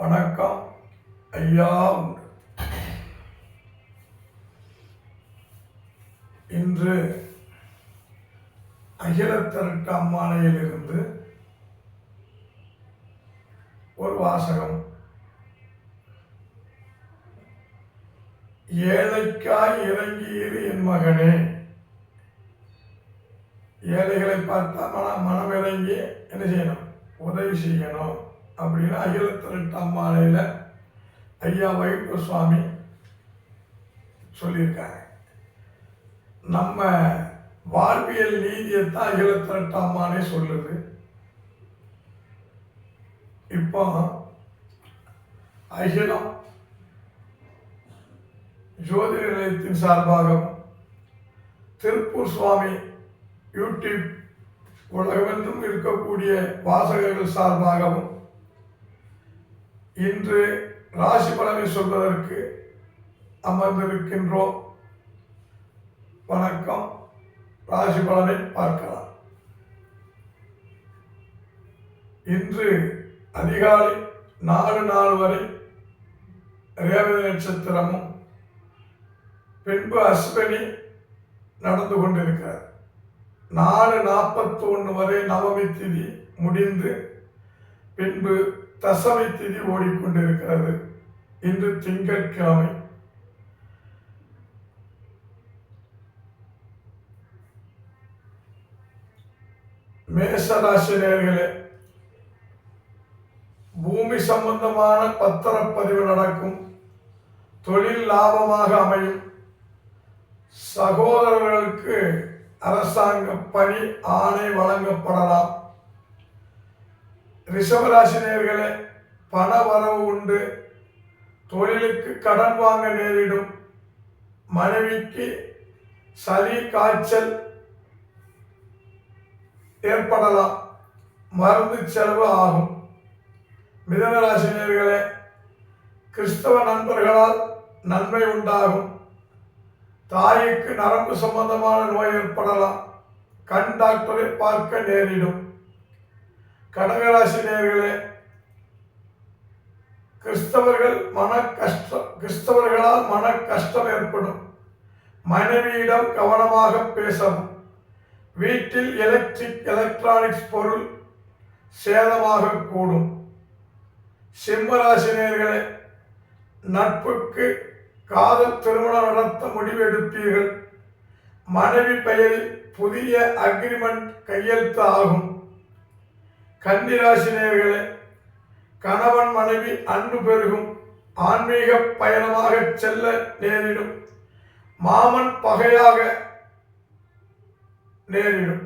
வணக்கம் ஐயா. இன்று அகிலத்திரட்டு அம்மானையிலிருந்து ஒரு வாசகம். ஏழைக்காய் இறங்கியிரு என் மகனே. ஏழைகளை பார்த்தா மனம் இறங்கி என்ன செய்யணும்? உதவி செய்யணும் அப்படின்னு அகிலத்திரட்டு அம்மானையில் ஐயா வைப்பு சுவாமி சொல்லியிருக்காங்க. நம்ம வாழ்வியல் நீதியைத்தான் அகிலத்திரட்டு அம்மானே சொல்லுது. இப்போ அகிலம் ஜோதிட நிலையத்தின் சார்பாகவும் திருப்பூர் சுவாமி யூடியூப் உலகமென்றும் இருக்கக்கூடிய வாசகர்கள் சார்பாகவும் இன்று ராசி பலனை சொல்வதற்கு அமர்ந்திருக்கின்றோம். வணக்கம். ராசி பலனை பார்க்கலாம். இன்று அதிகாலை 4 வரை ரேவதி நட்சத்திரமும் பின்பு அஸ்வினி நடந்து கொண்டிருக்கிறார். 4:41 வரை நவமி திதி முடிந்து பின்பு தசமி திதி ஓடிக்கொண்டிருக்கிறது. இன்று திங்கட்கிழமை. மேஷராசி நேயர்களே, பூமி சம்பந்தமான பத்திரப்பதிவு நடக்கும். தொழில் லாபமாக அமையும். சகோதரர்களுக்கு அரசாங்க பணி ஆணை வழங்கப்படலாம். ரிஷபராசி நேயர்களே, பண வரவு உண்டு. தொழிலுக்கு கடன் வாங்க நேரிடும். மனைவிக்கு சளி காய்ச்சல் ஏற்படலாம். மருந்து செலவு ஆகும். மிதுனராசி நேயர்களே, கிறிஸ்தவ நண்பர்களால் நன்மை உண்டாகும். தாய்க்கு நரம்பு சம்பந்தமான நோய் ஏற்படலாம். கண் டாக்டரை பார்க்க நேரிடும். கடகராசி நேயர்களே, கிறிஸ்தவர்களால் மன கஷ்டம் ஏற்படும். மனைவியிடம் கவனமாக பேசவும். வீட்டில் எலக்ட்ரானிக்ஸ் பொருள் சேதமாக கூடும். சிம்மராசி நேயர்களே, நட்புக்கு காதல் திருமணம் நடத்த முடிவெடுப்பீர்கள். மனைவி பெயரில் புதிய அக்ரிமெண்ட் கையெழுத்து ஆகும். கன்னிராசி நேயர்களே, கணவன் மனைவி அன்பு பெருகும். ஆன்மீக பயணமாக செல்ல நேரிடும். மாமன் பகையாக நேரிடும்.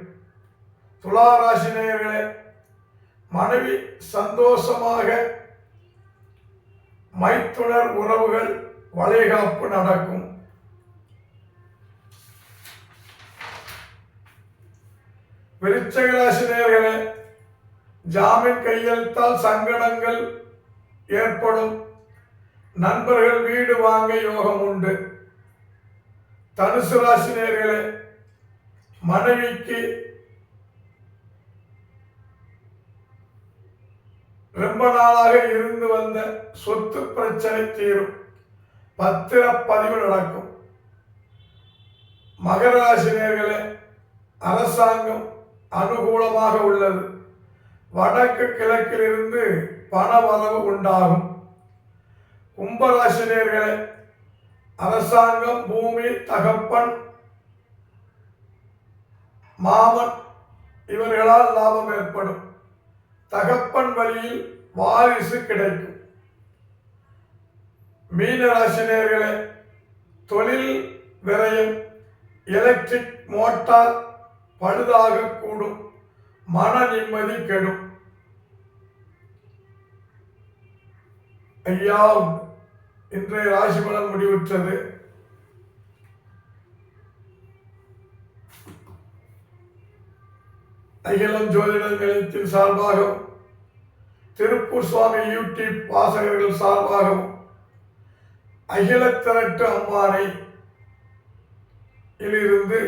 துளாராசி நேயர்களே, மனைவி சந்தோஷமாக மைத்துனர் உறவுகள் வளைகாப்பு நடக்கும். விருச்சிக நேயர்களே, ஜாமீன் கையெழுத்தால் சங்கடங்கள் ஏற்படும். நண்பர்கள் வீடு வாங்க யோகம் உண்டு. தனுசு ராசி நேயர்களே, மனைவிக்கு ரொம்ப நாளாக இருந்து வந்த சொத்து பிரச்சனை தீரும். பத்திரப்பதிவு நடக்கும். மகர ராசி நேயர்களே, அரசாங்கம் அனுகூலமாக உள்ளது. வடக்கு கிழக்கில் இருந்து பண வரவு உண்டாகும். கும்பராசி நேயர்களே, அரசாங்கம், பூமி, தகப்பன், மாமன் இவர்களால் லாபம் ஏற்படும். தகப்பன் வழியில் வாரிசு கிடைக்கும். மீனராசி நேயர்களே, தொழில் விரயம். எலக்ட்ரிக் மோட்டார் பழுதாக கூடும். மன நிம்மதி கெடும். ஐயா, இன்றைய ராசி பலன் முடிவுற்றது. அகிலம் ஜோதிட நிலையத்தின் சார்பாகவும் திருப்பூர் சுவாமி யூடியூப் வாசகர்கள் சார்பாகவும் அகிலத்திரட்டு அம்மானை இலிருந்து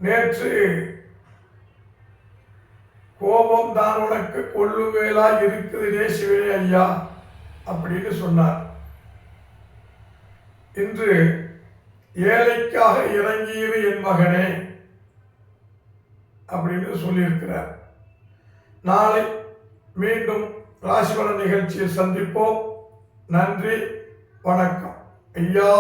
நேற்று கோபம் தான் உனக்கு கொள்ளுவேலா இருக்குதுனே சிவனே ஐயா அப்படின்னு சொன்னார். இன்று ஏழைக்காக இறங்கியிரு என் மகனே அப்படின்னு சொல்லியிருக்கிறார். நாளை மீண்டும் ராசிபலன் நிகழ்ச்சியை சந்திப்போம். நன்றி, வணக்கம் ஐயா.